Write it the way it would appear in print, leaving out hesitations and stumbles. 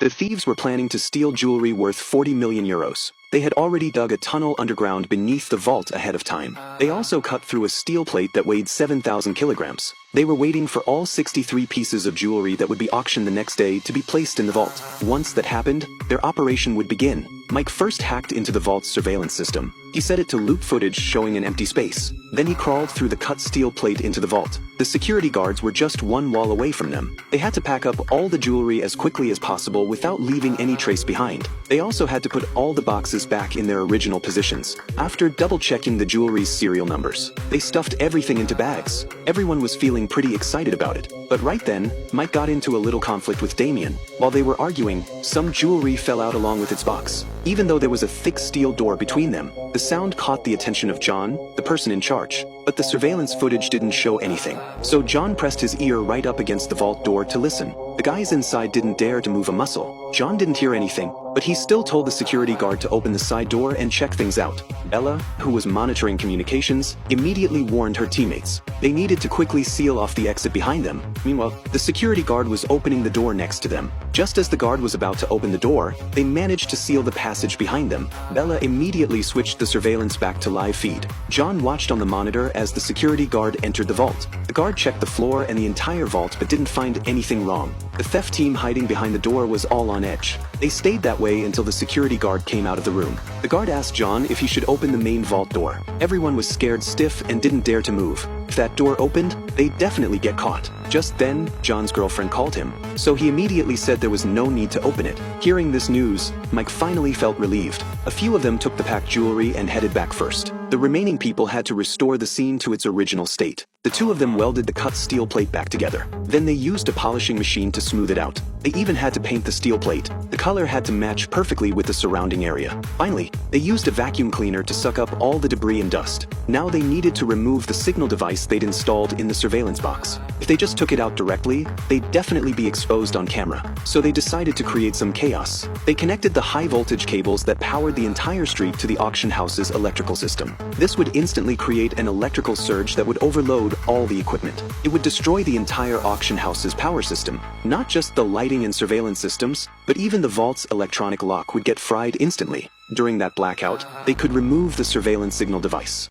The thieves were planning to steal jewelry worth 40 million euros. They had already dug a tunnel underground beneath the vault ahead of time. They also cut through a steel plate that weighed 7,000 kilograms. They were waiting for all 63 pieces of jewelry that would be auctioned the next day to be placed in the vault. Once that happened, their operation would begin. Mike first hacked into the vault's surveillance system. He set it to loop footage showing an empty space. Then he crawled through the cut steel plate into the vault. The security guards were just one wall away from them. They had to pack up all the jewelry as quickly as possible without leaving any trace behind. They also had to put all the boxes back in their original positions. After double-checking the jewelry's serial numbers, they stuffed everything into bags. Everyone was feeling pretty excited about it. But right then, Mike got into a little conflict with Damien. While they were arguing, some jewelry fell out along with its box. Even though there was a thick steel door between them, the sound caught the attention of John, the person in charge. But the surveillance footage didn't show anything. So John pressed his ear right up against the vault door to listen. The guys inside didn't dare to move a muscle. John didn't hear anything, but he still told the security guard to open the side door and check things out. Ella, who was monitoring communications, immediately warned her teammates. They needed to quickly seal off the exit behind them. Meanwhile, the security guard was opening the door next to them. Just as the guard was about to open the door, they managed to seal the passage behind them. Bella immediately switched the surveillance back to live feed. John watched on the monitor as the security guard entered the vault. The guard checked the floor and the entire vault but didn't find anything wrong. The theft team hiding behind the door was all on edge. They stayed that way until the security guard came out of the room. The guard asked John if he should open the main vault door. Everyone was scared stiff and didn't dare to move. If that door opened, they'd definitely get caught. Just then, John's girlfriend called him, so he immediately said there was no need to open it. Hearing this news, Mike finally felt relieved. A few of them took the packed jewelry and headed back first. The remaining people had to restore the scene to its original state. The two of them welded the cut steel plate back together. Then they used a polishing machine to smooth it out. They even had to paint the steel plate. The color had to match perfectly with the surrounding area. Finally, they used a vacuum cleaner to suck up all the debris and dust. Now they needed to remove the signal device they'd installed in the surveillance box. If they just took it out directly, they'd definitely be exposed on camera. So they decided to create some chaos. They connected the high voltage cables that powered the entire street to the auction house's electrical system. This would instantly create an electrical surge that would overload all the equipment. It would destroy the entire auction house's power system. Not just the lighting and surveillance systems, but even the vault's electronic lock would get fried instantly. During that blackout, they could remove the surveillance signal device.